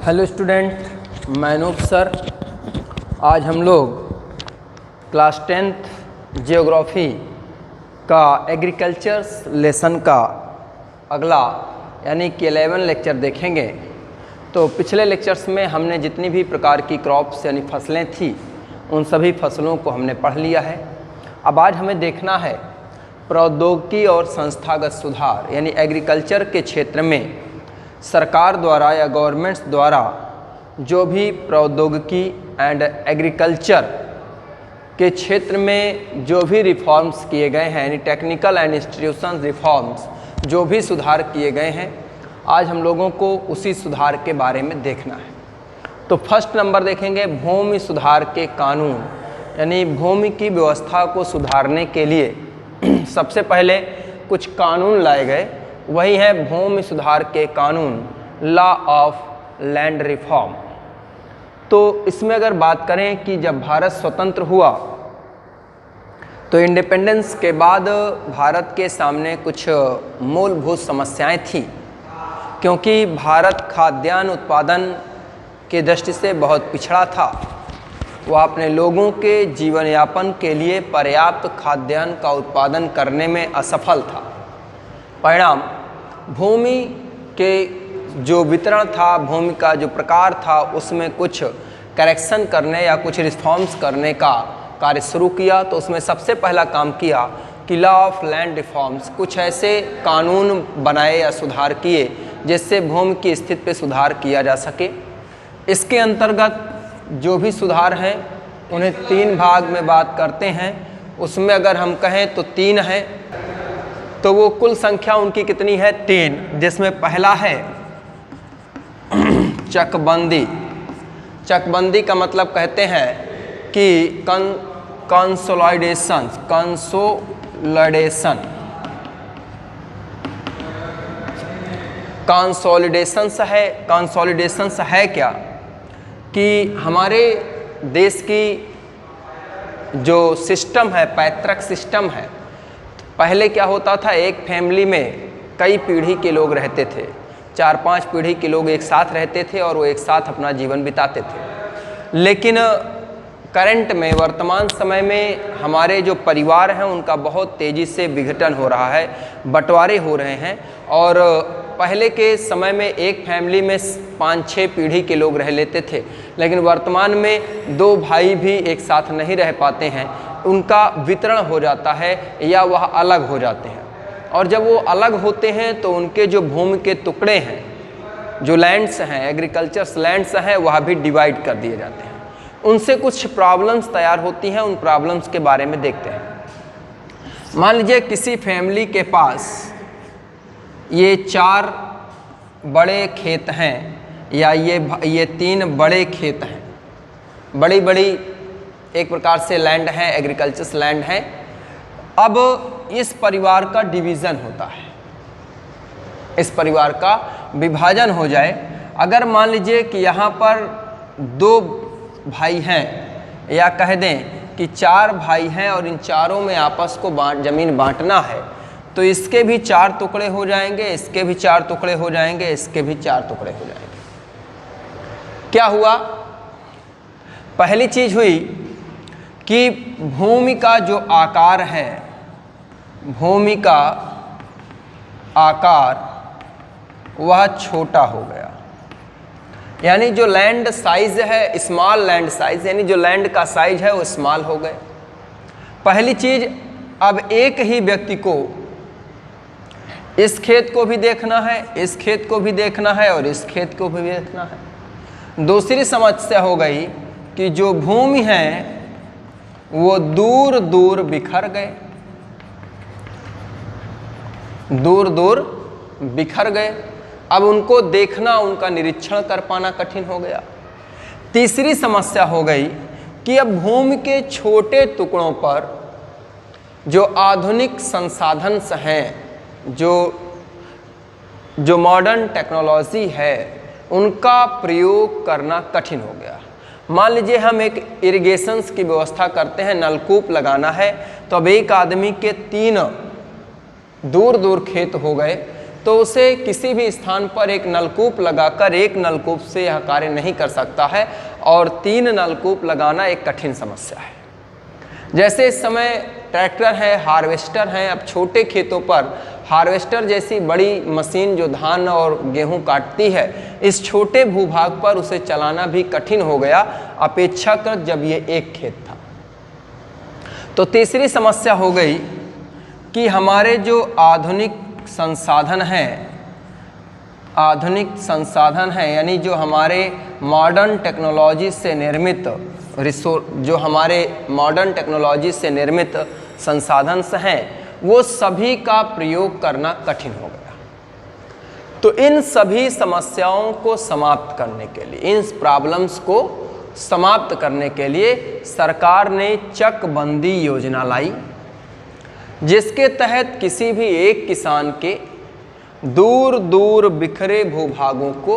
Hello student, मैं Anoop sir. आज हम लोग क्लास 10th जियोग्राफी का एग्रीकल्चर लेसन का अगला यानी कि 11 लेक्चर देखेंगे। तो पिछले लेक्चर्स में हमने जितनी भी प्रकार की क्रॉप्स यानी फसलें थी उन सभी फसलों को हमने पढ़ लिया है। अब आज हमें देखना है प्रौद्योगिकी और संस्थागत सुधार यानी एग्रीकल्चर के क्षेत्र में सरकार द्वारा या गवर्नमेंट्स द्वारा जो भी प्रौद्योगिकी एंड एग्रीकल्चर के क्षेत्र में जो भी रिफॉर्म्स किए गए हैं यानी टेक्निकल एंड इंस्टीट्यूशन रिफॉर्म्स जो भी सुधार किए गए हैं, आज हम लोगों को उसी सुधार के बारे में देखना है। तो फर्स्ट नंबर देखेंगे भूमि सुधार के कानून, यानी भूमि की व्यवस्था को सुधारने के लिए सबसे पहले कुछ कानून लाए गए, वही है भूमि सुधार के कानून, लॉ ऑफ लैंड रिफॉर्म। तो इसमें अगर बात करें कि जब भारत स्वतंत्र हुआ तो इंडिपेंडेंस के बाद भारत के सामने कुछ मूलभूत समस्याएं थी, क्योंकि भारत खाद्यान्न उत्पादन के दृष्टि से बहुत पिछड़ा था। वह अपने लोगों के जीवन यापन के लिए पर्याप्त खाद्यान्न का उत्पादन करने में असफल था। परिणाम भूमि के जो वितरण था, भूमि का जो प्रकार था, उसमें कुछ करेक्शन करने या कुछ रिफॉर्म्स करने का कार्य शुरू किया। तो उसमें सबसे पहला काम किया कि लॉ ऑफ लैंड रिफॉर्म्स, कुछ ऐसे कानून बनाए या सुधार किए जिससे भूमि की स्थिति पे सुधार किया जा सके। इसके अंतर्गत जो भी सुधार हैं उन्हें 3 भाग में बात करते हैं। उसमें अगर हम कहें तो 3 हैं, तो वो कुल संख्या उनकी कितनी है? 3, जिसमें पहला है चकबंदी। चकबंदी का मतलब कहते हैं कि कंसोलिडेशन। कंसोलिडेशन है क्या कि हमारे देश की जो सिस्टम है, पैतृक सिस्टम है, पहले क्या होता था, एक फैमिली में कई पीढ़ी के लोग रहते थे, 4-5 पीढ़ी के लोग एक साथ रहते थे और वो एक साथ अपना जीवन बिताते थे। लेकिन करंट में, वर्तमान समय में हमारे जो परिवार हैं उनका बहुत तेज़ी से विघटन हो रहा है, बंटवारे हो रहे हैं। और पहले के समय में एक फैमिली में 5-6 पीढ़ी के लोग रह लेते थे, लेकिन वर्तमान में 2 भाई भी एक साथ नहीं रह पाते हैं, उनका वितरण हो जाता है या वह अलग हो जाते हैं। और जब वो अलग होते हैं तो उनके जो भूमि के टुकड़े हैं, जो लैंड्स हैं, एग्रीकल्चर्स लैंड्स हैं, वह भी डिवाइड कर दिए जाते हैं। उनसे कुछ प्रॉब्लम्स तैयार होती हैं, उन प्रॉब्लम्स के बारे में देखते हैं। मान लीजिए किसी फैमिली के पास ये 4 बड़े खेत हैं या ये 3 बड़े खेत हैं, बड़ी बड़ी एक प्रकार से लैंड है, एग्रीकल्चर लैंड है। अब इस परिवार का डिवीज़न होता है, इस परिवार का विभाजन हो जाए। अगर मान लीजिए कि यहाँ पर 2 भाई हैं या कह दें कि 4 भाई हैं और इन चारों में आपस को ज़मीन बांटना है, तो इसके भी 4 टुकड़े हो जाएंगे, इसके भी 4 टुकड़े हो जाएंगे, इसके भी 4 टुकड़े हो जाएंगे। क्या हुआ? पहली चीज़ हुई कि भूमि का जो आकार है, भूमि का आकार वह छोटा हो गया, यानी जो लैंड साइज है, स्मॉल लैंड साइज, यानी जो लैंड का साइज है वो स्मॉल हो गए। पहली चीज, अब एक ही व्यक्ति को इस खेत को भी देखना है, इस खेत को भी देखना है और इस खेत को भी देखना है। दूसरी समस्या हो गई कि जो भूमि है वो दूर दूर बिखर गए, दूर दूर बिखर गए। अब उनको देखना, उनका निरीक्षण कर पाना कठिन हो गया। तीसरी समस्या हो गई कि अब भूमि के छोटे टुकड़ों पर जो आधुनिक संसाधन हैं, जो मॉडर्न टेक्नोलॉजी है, उनका प्रयोग करना कठिन हो गया। मान लीजिए हम एक इरिगेशंस की व्यवस्था करते हैं, नलकूप लगाना है, तो अब एक आदमी के 3 दूर दूर खेत हो गए, तो उसे किसी भी स्थान पर एक नलकूप लगाकर एक नलकूप से यह कार्य नहीं कर सकता है और 3 नलकूप लगाना एक कठिन समस्या है। जैसे इस समय ट्रैक्टर है, हार्वेस्टर हैं, अब छोटे खेतों पर हार्वेस्टर जैसी बड़ी मशीन जो धान और गेहूं काटती है, इस छोटे भूभाग पर उसे चलाना भी कठिन हो गया अपेक्षाकृत जब ये एक खेत था। तो तीसरी समस्या हो गई कि हमारे जो आधुनिक संसाधन हैं यानी जो हमारे मॉडर्न टेक्नोलॉजी से निर्मित संसाधन हैं, वो सभी का प्रयोग करना कठिन हो गया। तो इन सभी समस्याओं को समाप्त करने के लिए, इन प्रॉब्लम्स को समाप्त करने के लिए सरकार ने चकबंदी योजना लाई, जिसके तहत किसी भी एक किसान के दूर दूर बिखरे भूभागों को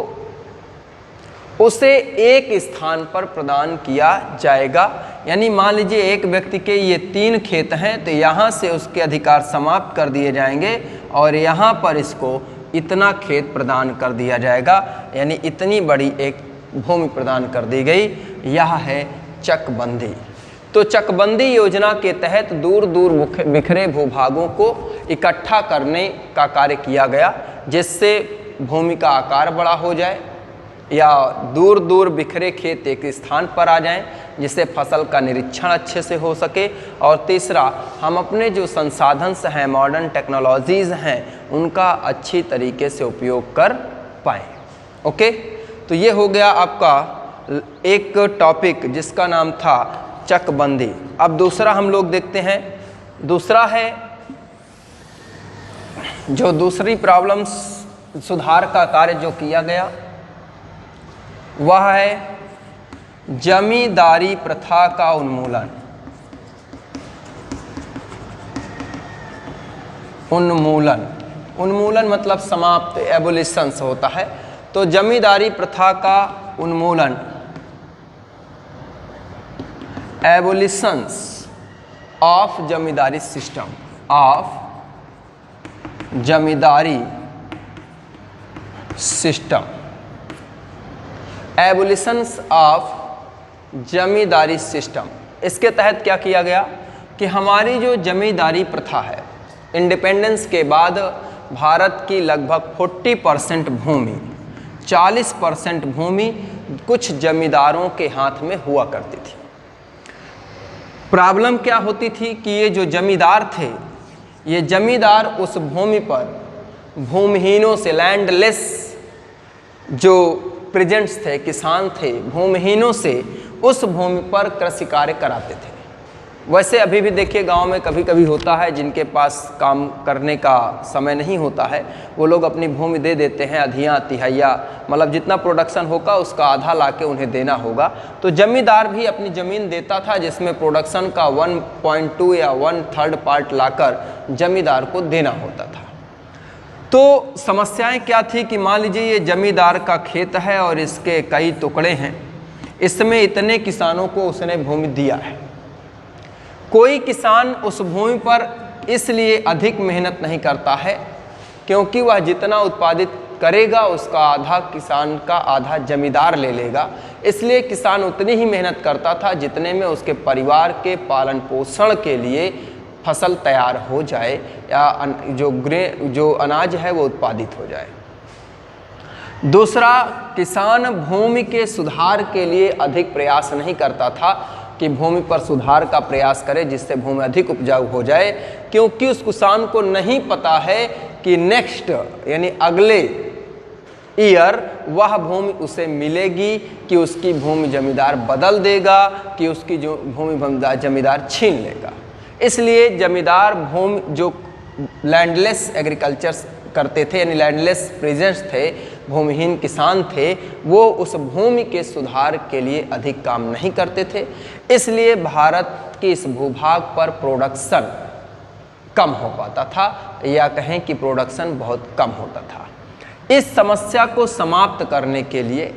उसे एक स्थान पर प्रदान किया जाएगा। यानी मान लीजिए एक व्यक्ति के ये 3 खेत हैं, तो यहाँ से उसके अधिकार समाप्त कर दिए जाएंगे और यहाँ पर इसको इतना खेत प्रदान कर दिया जाएगा, यानी इतनी बड़ी एक भूमि प्रदान कर दी गई। यह है चकबंदी। तो चकबंदी योजना के तहत दूर दूर बिखरे भूभागों को इकट्ठा करने का कार्य किया गया, जिससे भूमि का आकार बड़ा हो जाए या दूर दूर बिखरे खेत एक स्थान पर आ जाएं, जिससे फसल का निरीक्षण अच्छे से हो सके। और तीसरा, हम अपने जो संसाधन हैं, मॉडर्न टेक्नोलॉजीज़ हैं, उनका अच्छी तरीके से उपयोग कर पाएँ। ओके, तो ये हो गया आपका एक टॉपिक जिसका नाम था चकबंदी। अब दूसरा हम लोग देखते हैं। दूसरा है जो दूसरी प्रॉब्लम्स सुधार का कार्य जो किया गया, वह है जमींदारी प्रथा का उन्मूलन। उन्मूलन मतलब समाप्त, एबोलिशंस होता है। तो जमींदारी प्रथा का उन्मूलन, abolitions of zamindari system, abolitions of zamindari system. इसके तहत क्या किया गया कि हमारी जो जमींदारी प्रथा है, इंडिपेंडेंस के बाद भारत की लगभग 40% भूमि, 40% भूमि कुछ जमींदारों के हाथ में हुआ करती थी। प्रॉब्लम क्या होती थी कि ये जो जमींदार थे, ये जमींदार उस भूमि पर भूमिहीनों से, लैंडलेस जो प्रेजेंट्स थे, किसान थे, भूमिहीनों से उस भूमि पर कृषि कार्य कराते थे। वैसे अभी भी देखिए गांव में कभी कभी होता है, जिनके पास काम करने का समय नहीं होता है, वो लोग अपनी भूमि दे देते हैं, अधियाँ तिहाइया, मतलब जितना प्रोडक्शन होगा उसका आधा लाके उन्हें देना होगा। तो जमींदार भी अपनी ज़मीन देता था, जिसमें प्रोडक्शन का 1.2 या 1/3 पार्ट लाकर जमींदार को देना होता था। तो समस्याएं क्या थी कि मान लीजिए ये जमींदार का खेत है और इसके कई टुकड़े हैं, इसमें इतने किसानों को उसने भूमि दिया है। कोई किसान उस भूमि पर इसलिए अधिक मेहनत नहीं करता है क्योंकि वह जितना उत्पादित करेगा उसका आधा किसान का आधा जमींदार ले लेगा। इसलिए किसान उतनी ही मेहनत करता था जितने में उसके परिवार के पालन पोषण के लिए फसल तैयार हो जाए या जो अनाज है वो उत्पादित हो जाए। दूसरा, किसान भूमि के सुधार के लिए अधिक प्रयास नहीं करता था कि भूमि पर सुधार का प्रयास करे जिससे भूमि अधिक उपजाऊ हो जाए, क्योंकि उस किसान को नहीं पता है कि नेक्स्ट यानी अगले ईयर वह भूमि उसे मिलेगी कि उसकी भूमि जमींदार बदल देगा कि उसकी जो भूमि जमींदार छीन लेगा। इसलिए जमींदार भूमि जो लैंडलेस एग्रीकल्चर करते थे, यानी लैंडलेस प्रेजेंट्स थे, भूमिहीन किसान थे, वो उस भूमि के सुधार के लिए अधिक काम नहीं करते थे। इसलिए भारत के इस भूभाग पर प्रोडक्शन कम हो पाता था, या कहें कि प्रोडक्शन बहुत कम होता था। इस समस्या को समाप्त करने के लिए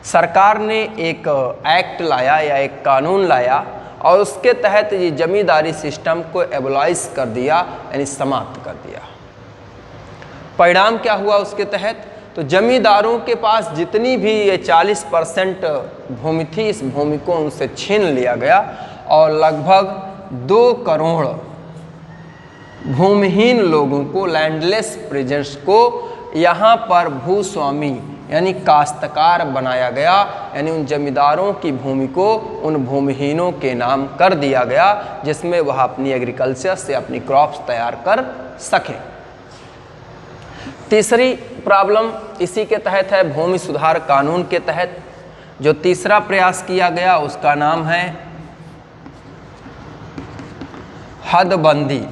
सरकार ने एक एक्ट लाया या एक कानून लाया और उसके तहत ये जमींदारी सिस्टम को एबोलाइज कर दिया, यानी समाप्त कर दिया। परिणाम क्या हुआ उसके तहत? तो जमींदारों के पास जितनी भी ये 40% भूमि थी, इस भूमि को उनसे छीन लिया गया और लगभग 2 करोड़ भूमिहीन लोगों को, लैंडलेस प्रेजेंट्स को यहाँ पर भूस्वामी यानी काश्तकार बनाया गया। यानी उन जमींदारों की भूमि को उन भूमिहीनों के नाम कर दिया गया, जिसमें वह अपनी एग्रीकल्चर से अपनी क्रॉप्स तैयार कर सकें। तीसरी प्रॉब्लम इसी के तहत है, भूमि सुधार कानून के तहत जो तीसरा प्रयास किया गया उसका नाम है हदबंदी।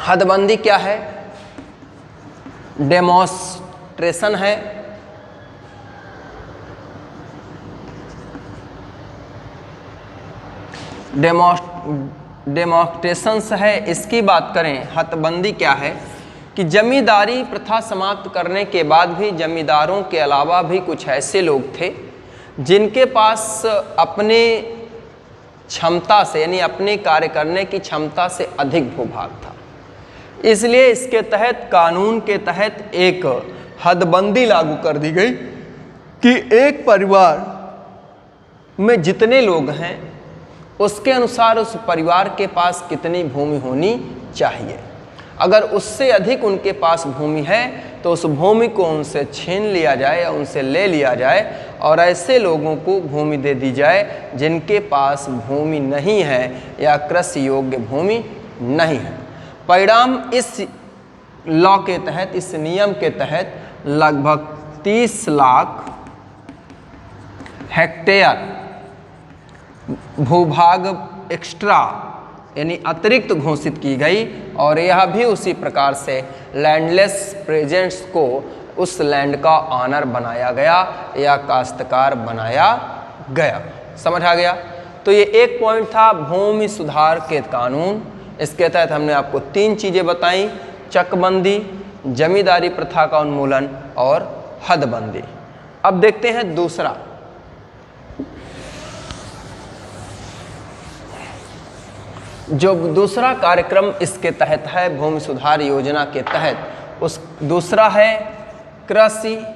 हदबंदी क्या है? डेमोन्स्ट्रेशन है, डेमोन्स्ट्रेशंस है। इसकी बात करें, हदबंदी क्या है कि जमींदारी प्रथा समाप्त करने के बाद भी जमींदारों के अलावा भी कुछ ऐसे लोग थे जिनके पास अपने क्षमता से यानी अपने कार्य करने की क्षमता से अधिक भूभाग था। इसलिए इसके तहत, कानून के तहत एक हदबंदी लागू कर दी गई कि एक परिवार में जितने लोग हैं उसके अनुसार उस परिवार के पास कितनी भूमि होनी चाहिए। अगर उससे अधिक उनके पास भूमि है तो उस भूमि को उनसे छीन लिया जाए या उनसे ले लिया जाए और ऐसे लोगों को भूमि दे दी जाए जिनके पास भूमि नहीं है या कृषि योग्य भूमि नहीं है। परिणाम इस लॉ के तहत, इस नियम के तहत लगभग 30 लाख हेक्टेयर भूभाग एक्स्ट्रा यानी अतिरिक्त घोषित की गई और यह भी उसी प्रकार से लैंडलेस प्रेजेंट्स को उस लैंड का ऑनर बनाया गया या काश्तकार बनाया गया। समझ आ गया? तो ये एक पॉइंट था भूमि सुधार के कानून। इसके तहत हमने आपको 3 चीज़ें बताई, चकबंदी, जमींदारी प्रथा का उन्मूलन और हदबंदी। अब देखते हैं दूसरा। जो दूसरा कार्यक्रम इसके तहत है, भूमि सुधार योजना के तहत, उस दूसरा है कृषि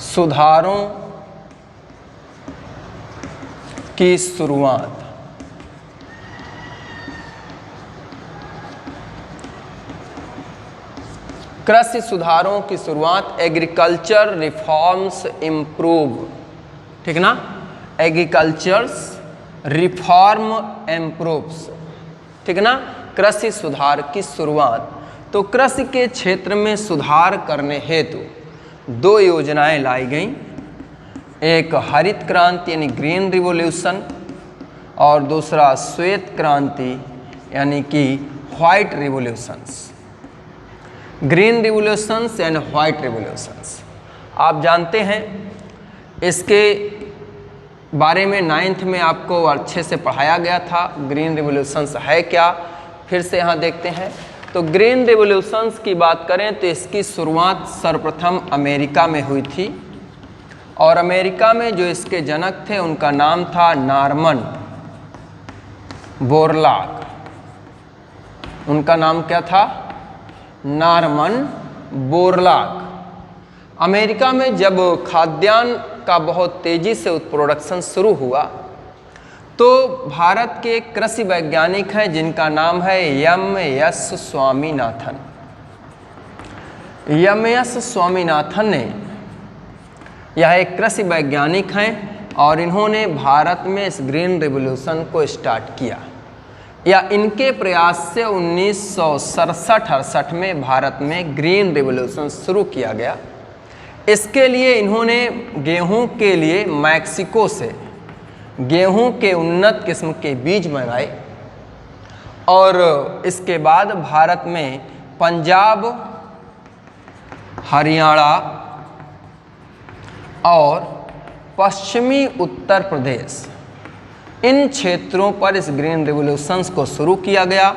सुधारों की शुरुआत। कृषि सुधारों की शुरुआत, एग्रीकल्चर रिफॉर्म्स इम्प्रूव, ठीक ना, एग्रीकल्चर्स रिफॉर्म इम्प्रूव्स, ठीक ना, कृषि सुधार की शुरुआत। तो कृषि के क्षेत्र में सुधार करने हेतु 2 योजनाएं लाई गईं, एक हरित क्रांति यानी ग्रीन रिवॉल्यूशन और दूसरा श्वेत क्रांति यानी कि white revolutions. Green revolutions and white revolutions आप जानते हैं, इसके बारे में 9th में आपको अच्छे से पढ़ाया गया था। ग्रीन रिवॉल्यूशंस है क्या, फिर से यहाँ देखते हैं। तो ग्रीन रिवॉल्यूशंस की बात करें तो इसकी शुरुआत सर्वप्रथम अमेरिका में हुई थी और अमेरिका में जो इसके जनक थे उनका नाम था नॉर्मन बोरलॉग। उनका नाम क्या था? Norman Borlaug. अमेरिका में जब खाद्यान्न का बहुत तेजी से प्रोडक्शन शुरू हुआ तो भारत के कृषि वैज्ञानिक हैं जिनका नाम है एम.एस. स्वामीनाथन। एम.एस. स्वामीनाथन ने, यह एक कृषि वैज्ञानिक हैं और इन्होंने भारत में इस ग्रीन रिवॉल्यूशन को स्टार्ट किया, या इनके प्रयास से 1967-68 में भारत में ग्रीन रिवॉल्यूशन शुरू किया गया। इसके लिए इन्होंने गेहूं के लिए मैक्सिको से गेहूं के उन्नत किस्म के बीज मंगाए और इसके बाद भारत में पंजाब, हरियाणा और पश्चिमी उत्तर प्रदेश, इन क्षेत्रों पर इस ग्रीन रिवॉल्यूशंस को शुरू किया गया।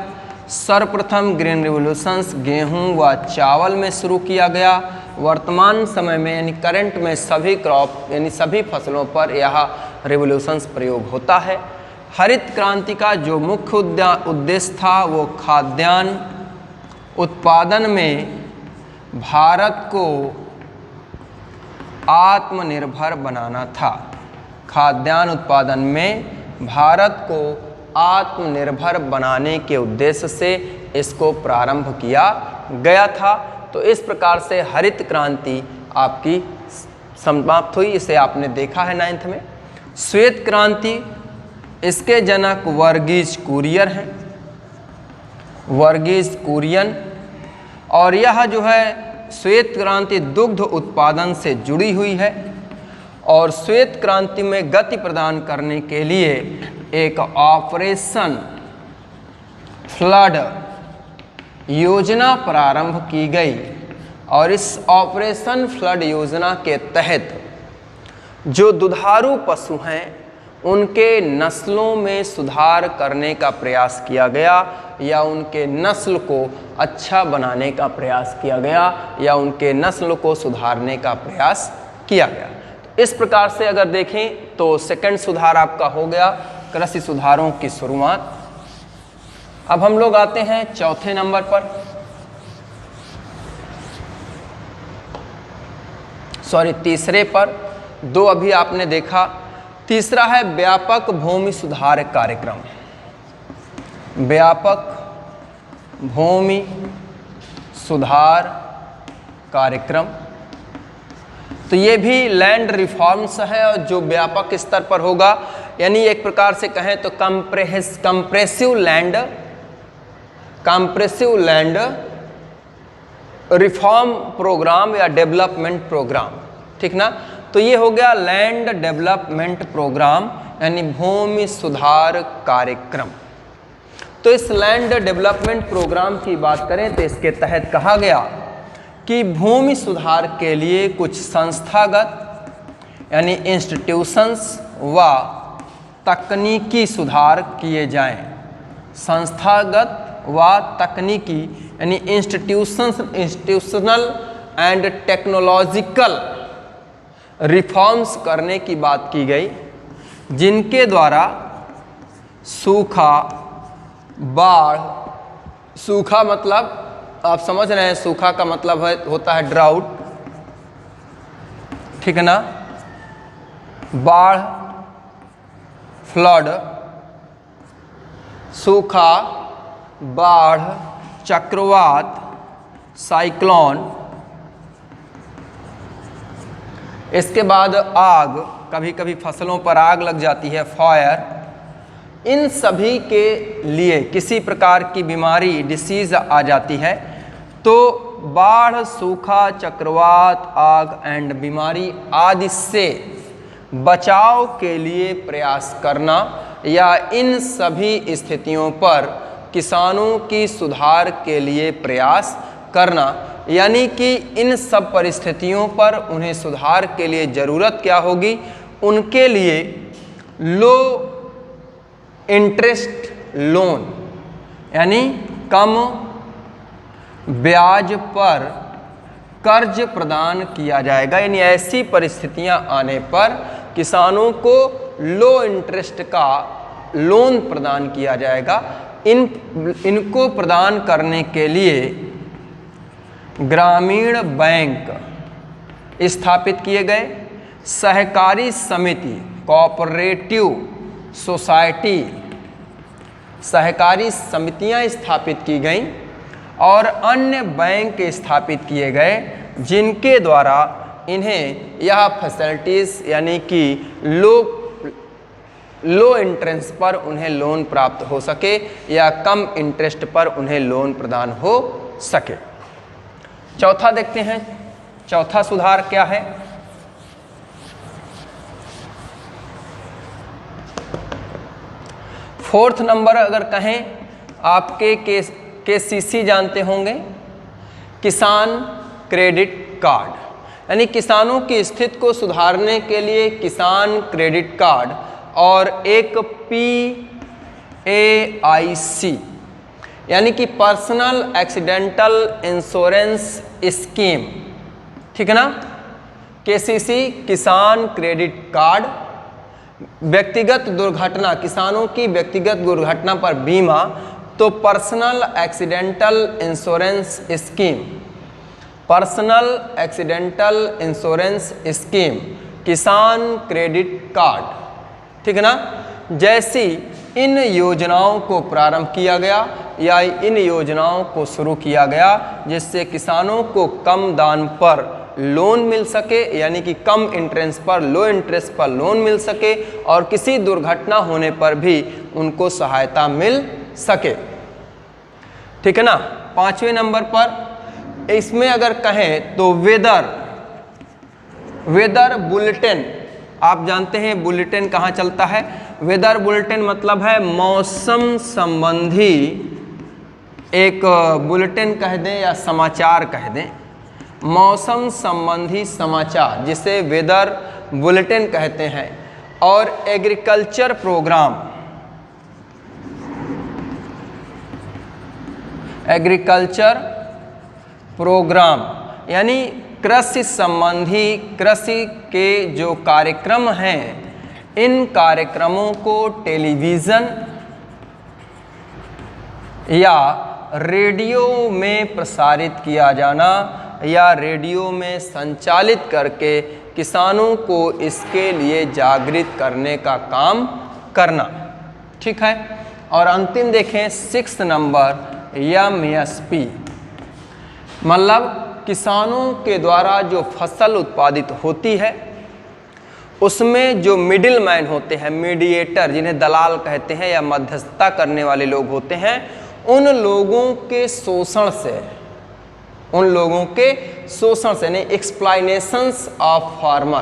सर्वप्रथम ग्रीन रिवॉल्यूशंस गेहूं व चावल में शुरू किया गया। वर्तमान समय में यानी करंट में सभी क्रॉप यानी सभी फसलों पर यह रिवॉल्यूशंस प्रयोग होता है। हरित क्रांति का जो मुख्य उद्देश्य था वो खाद्यान्न उत्पादन में भारत को आत्मनिर्भर बनाना था। खाद्यान्न उत्पादन में भारत को आत्मनिर्भर बनाने के उद्देश्य से इसको प्रारंभ किया गया था। तो इस प्रकार से हरित क्रांति आपकी समाप्त हुई, इसे आपने देखा है 9th में। श्वेत क्रांति, इसके जनक वर्गीज कुरियन हैं, वर्गीज कुरियन। और यह जो है श्वेत क्रांति दुग्ध उत्पादन से जुड़ी हुई है और श्वेत क्रांति में गति प्रदान करने के लिए एक ऑपरेशन फ्लड योजना प्रारंभ की गई। और इस ऑपरेशन फ्लड योजना के तहत जो दुधारू पशु हैं उनके नस्लों में सुधार करने का प्रयास किया गया या उनके नस्ल को अच्छा बनाने का प्रयास किया गया या उनके नस्ल को सुधारने का प्रयास किया गया। इस प्रकार से अगर देखें तो सेकंड सुधार आपका हो गया, कृषि सुधारों की शुरुआत। अब हम लोग आते हैं चौथे नंबर पर, तीसरे पर। 2 अभी आपने देखा, तीसरा है व्यापक भूमि सुधार कार्यक्रम। व्यापक भूमि सुधार कार्यक्रम, तो ये भी लैंड रिफॉर्म्स है और जो व्यापक स्तर पर होगा, यानी एक प्रकार से कहें तो कंप्रेसिव लैंड रिफॉर्म प्रोग्राम या डेवलपमेंट प्रोग्राम, ठीक ना। तो ये हो गया लैंड डेवलपमेंट प्रोग्राम यानी भूमि सुधार कार्यक्रम। तो इस लैंड डेवलपमेंट प्रोग्राम की बात करें तो इसके तहत कहा गया कि भूमि सुधार के लिए कुछ संस्थागत यानी इंस्टीट्यूशंस व तकनीकी सुधार किए जाएं। संस्थागत व तकनीकी यानी इंस्टीट्यूशनल एंड टेक्नोलॉजिकल रिफॉर्म्स करने की बात की गई, जिनके द्वारा सूखा, बाढ़, सूखा मतलब आप समझ रहे हैं, सूखा का मतलब होता है ड्राउट, ठीक है ना, बाढ़, फ्लड, सूखा, बाढ़, चक्रवात, साइक्लोन, इसके बाद आग, कभी कभी फसलों पर आग लग जाती है, फायर। इन सभी के लिए किसी प्रकार की बीमारी, डिसीज आ जाती है तो बाढ़, सूखा, चक्रवात, आग एंड बीमारी आदि से बचाव के लिए प्रयास करना या इन सभी स्थितियों पर किसानों की सुधार के लिए प्रयास करना, यानी कि इन सब परिस्थितियों पर उन्हें सुधार के लिए ज़रूरत क्या होगी, उनके लिए लो इंटरेस्ट लोन यानी कम ब्याज पर कर्ज प्रदान किया जाएगा। यानी ऐसी परिस्थितियां आने पर किसानों को लो इंटरेस्ट का लोन प्रदान किया जाएगा। इनको प्रदान करने के लिए ग्रामीण बैंक स्थापित किए गए, सहकारी समिति, कोऑपरेटिव सोसाइटी, सहकारी समितियां स्थापित की गईं और अन्य बैंक स्थापित किए गए, जिनके द्वारा इन्हें यह फैसिलिटीज़ यानी कि लो इंटरेस्ट पर उन्हें लोन प्राप्त हो सके या कम इंटरेस्ट पर उन्हें लोन प्रदान हो सके। चौथा देखते हैं, चौथा सुधार क्या है। फोर्थ नंबर अगर कहें, आपके KCC जानते होंगे, किसान क्रेडिट कार्ड, यानी किसानों की स्थिति को सुधारने के लिए किसान क्रेडिट कार्ड और एक PAIC यानी कि पर्सनल एक्सीडेंटल इंश्योरेंस स्कीम, ठीक है ना। KCC किसान क्रेडिट कार्ड, व्यक्तिगत दुर्घटना, किसानों की व्यक्तिगत दुर्घटना पर बीमा तो personal accidental insurance scheme, personal accidental insurance scheme, किसान क्रेडिट कार्ड, ठीक है ना, जैसी इन योजनाओं को प्रारंभ किया गया या इन योजनाओं को शुरू किया गया जिससे किसानों को कम दाम पर लोन मिल सके, यानी कि कम इंटरेस्ट पर, लो इंटरेस्ट पर लोन मिल सके और किसी दुर्घटना होने पर भी उनको सहायता मिल सके, ठीक है ना। 5वें नंबर पर इसमें अगर कहें तो वेदर बुलेटिन, आप जानते हैं बुलेटिन कहाँ चलता है, वेदर बुलेटिन मतलब है मौसम संबंधी एक बुलेटिन कह दें या समाचार कह दें, मौसम संबंधी समाचार जिसे वेदर बुलेटिन कहते हैं। और एग्रीकल्चर प्रोग्राम, एग्रीकल्चर प्रोग्राम यानी कृषि संबंधी, कृषि के जो कार्यक्रम हैं, इन कार्यक्रमों को टेलीविज़न या रेडियो में प्रसारित किया जाना या रेडियो में संचालित करके किसानों को इसके लिए जागृत करने का काम करना, ठीक है। और अंतिम देखें 6 नंबर MSP, मतलब किसानों के द्वारा जो फसल उत्पादित होती है उसमें जो मिडिल मैन होते हैं, मीडिएटर जिन्हें दलाल कहते हैं या मध्यस्थता करने वाले लोग होते हैं, उन लोगों के शोषण से, उन लोगों के शोषण से नहीं, एक्सप्लॉइटेशंस ऑफ फार्मर,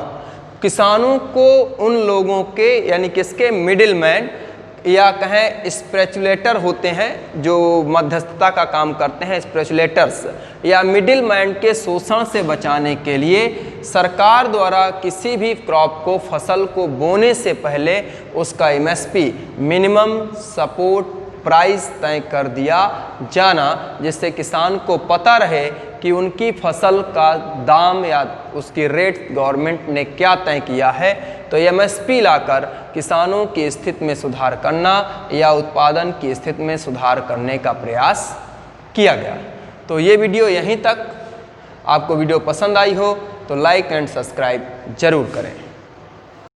किसानों को उन लोगों के यानी किसके, मिडिल मैन या कहें स्पेकुलेटर होते हैं जो मध्यस्थता का काम करते हैं, स्पेकुलेटर्स या मिडिल मैन के शोषण से बचाने के लिए सरकार द्वारा किसी भी क्रॉप को, फसल को बोने से पहले उसका MSP, मिनिमम सपोर्ट प्राइस तय कर दिया जाना, जिससे किसान को पता रहे कि उनकी फसल का दाम या उसकी रेट गवर्नमेंट ने क्या तय किया है। तो MSP लाकर किसानों की स्थिति में सुधार करना या उत्पादन की स्थिति में सुधार करने का प्रयास किया गया। तो ये वीडियो यहीं तक। आपको वीडियो पसंद आई हो तो लाइक एंड सब्सक्राइब जरूर करें।